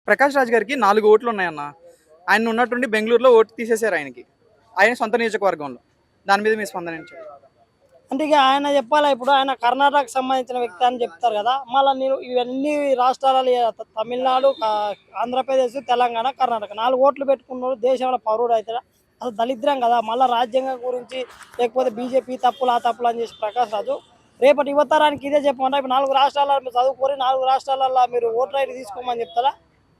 ప్రకాష్ రాజ్ గారికి 4 ఓట్లు ఉన్నాయన్న. ఆయన ఉన్నట్టుండి బెంగళూరులో ఓటు తీసేశారు ఆయనకి. ఆయన సొంత నియోజకవర్గంలో. దాని మీద మీ స్పందన ఏంటి? అంటే ఇక ఆయన చెప్పాలా, ఇప్పుడు ఆయన కర్ణాటకకు సంబంధించిన వ్యక్తి అని చెప్తారు కదా. మళ్ళీ నేను ఇవన్నీ రాష్ట్రాలలో తమిళనాడు, ఆంధ్రప్రదేశ్, తెలంగాణ, కర్ణాటక 4 ఓట్లు పెట్టుకున్నాడు, దేశంలో పౌరుడు అవుతాడా? అసలు దళిద్రం కదా. మళ్ళీ రాజ్యాంగం గురించి లేకపోతే బీజేపీ తప్పులు ఆ తప్పులు అని చేసి ప్రకాష్ రాజు రేపటి యువతరానికి ఇదే చెప్పమంటే, ఇప్పుడు 4 రాష్ట్రాలలో మీరు చదువుకొని 4 రాష్ట్రాలలో మీరు ఓటర్ ఐడి తీసుకోమని చెప్తారా?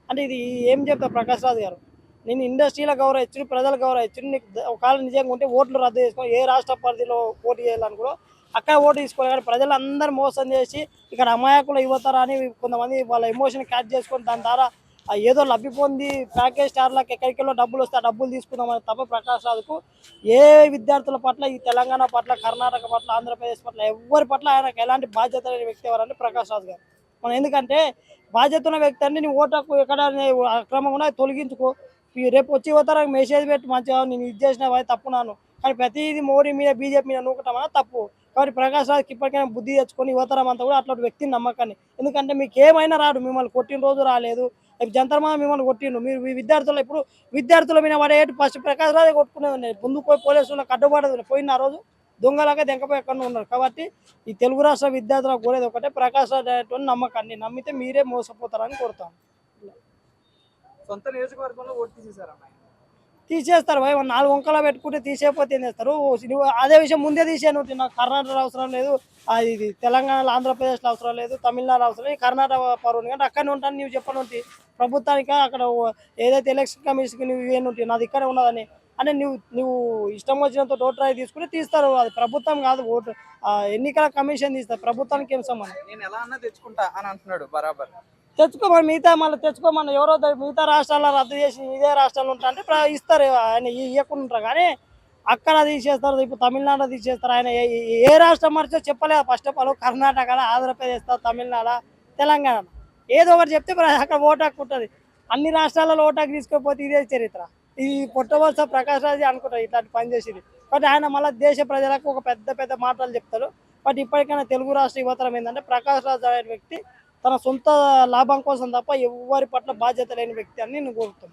అంటే ఇది ఏం చెప్తారు ప్రకాష్ రాజు గారు? నేను ఇండస్ట్రీలో గౌరవించుడు, ప్రజలు గౌరవించుడు, నీకు ఒకవేళ నిజంగా ఉంటే ఓట్లు రద్దు చేసుకొని ఏ రాష్ట్ర పరిధిలో పోటీ చేయాలనుకో అక్కడ ఓటు తీసుకోవాలి. కానీ ప్రజలందరూ మోసం చేసి ఇక్కడ అమాయకుల యువతరాన్ని కొంతమంది వాళ్ళ ఎమోషన్ క్యాచ్ చేసుకొని దాని ద్వారా ఏదో లబ్ధి పొంది ప్యాకేజ్ స్టార్లకు ఎక్కడికెళ్ళో డబ్బులు వస్తే ఆ డబ్బులు తీసుకుందామని తప్ప ప్రకాష్ రాజుకు ఏ విద్యార్థుల పట్ల, ఈ తెలంగాణ పట్ల, కర్ణాటక పట్ల, ఆంధ్రప్రదేశ్ పట్ల ఎవరి పట్ల ఆయనకు ఎలాంటి బాధ్యత లేని వ్యక్తి ఎవరంటే ప్రకాష్ రాజు గారు. మనం ఎందుకంటే బాధ్యత ఉన్న వ్యక్తి అంటే నీ ఓటకు ఎక్కడ అక్రమంగా తొలగించుకో, రేపు వచ్చి యువతరానికి మెసేజ్ పెట్టి మంచిగా నేను ఇది చేసిన తప్పున్నాను. కానీ ప్రతిదీ మోడీ మీద బీజేపీ మీద నూకటమన్నా తప్పు. కాబట్టి ప్రకాష్ రాజ్కి ఇప్పటికైనా బుద్ధి తెచ్చుకొని యువతరం అంతా కూడా అట్లాంటి వ్యక్తిని నమ్మకాన్ని. ఎందుకంటే మీకు ఏమైనా రాడు, మిమ్మల్ని కొట్టిన రోజు రాలేదు, జంతర్ మా మిమ్మల్ని కొట్టిండు. మీరు మీ విద్యార్థులు ఇప్పుడు విద్యార్థుల మీద పడేటి ఫస్ట్ ప్రకాష్ రాజే కొట్టుకునేది. ముందుకు పోయి పోలీసులకు అడ్డుపడదు, పోయిన ఆ రోజు దొంగలాగా దెంకపోయి ఎక్కడ ఉన్నారు. కాబట్టి ఈ తెలుగు రాష్ట్ర విద్యార్థులకు కోరేది ఒకటే, ప్రకాష్ రాజ్ అనేటువంటి నమ్మకాన్ని నమ్మితే మీరే మోసపోతారని కోరుతాను. సొంత నియోజకవర్గంలో ఓటు తీసేశారన్న. తీసేస్తారు భయ్, 4 వంకలు పెట్టుకుంటే తీసేయకపోతే ఏం చేస్తారు? నువ్వు అదే విషయం ముందే తీసేను. నాకు కర్ణాటకలో అవసరం లేదు, ఇది తెలంగాణలో ఆంధ్రప్రదేశ్లో అవసరం లేదు, తమిళనాడు అవసరం లేదు, కర్ణాటక పరువుని కానీ అక్కడనే ఉంటాను నువ్వు చెప్పను ప్రభుత్వానికి. అక్కడ ఏదైతే ఎలక్షన్ కమిషన్కి నువ్వు ఇవేనుంటాయి నాది ఇక్కడే ఉన్నదని అంటే నువ్వు ఇష్టం వచ్చినంత ఓటర్ ఐడి తీసుకుని తీస్తారు. అది ప్రభుత్వం కాదు, ఓటు ఎన్నికల కమిషన్ తీస్తారు, ప్రభుత్వానికి ఏం సంబంధం? నేను ఎలా అన్నా తెచ్చుకుంటా అని అంటున్నాడు బరాబర్. తెచ్చుకోమని మిగతా మళ్ళీ తెచ్చుకోమని ఎవరో మిగతా రాష్ట్రాల్లో రద్దు చేసి ఇదే రాష్ట్రాలు ఉంటా అంటే ఇస్తారు, ఆయన ఇవ్వకుండా ఉంటారు. కానీ అక్కడ తీసేస్తారు, ఇప్పుడు తమిళనాడు తీసేస్తారు. ఆయన ఏ రాష్ట్రం మరిచో చెప్పలేదు first of all. Karnataka, Andhra Pradesh, Tamil Nadu, Telangana ఏదో ఒకటి చెప్తే అక్కడ ఓటాకు ఉంటుంది. అన్ని రాష్ట్రాలలో ఓటాకు తీసుకోకపోతే ఇదే చరిత్ర. ఈ పుట్టవలస ప్రకాష్ రాజు అనుకుంటారు ఇట్లాంటి పని చేసేది. బట్ ఆయన మళ్ళీ దేశ ప్రజలకు ఒక పెద్ద పెద్ద మాటలు చెప్తారు. బట్ ఇప్పటికైనా తెలుగు రాష్ట్ర యువతరం ఏంటంటే ప్రకాష్ రాజు అనే వ్యక్తి తన సొంత లాభం కోసం తప్ప ఎవరి పట్ల బాధ్యత లేని వ్యక్తి అని నేను కోరుతున్నాను.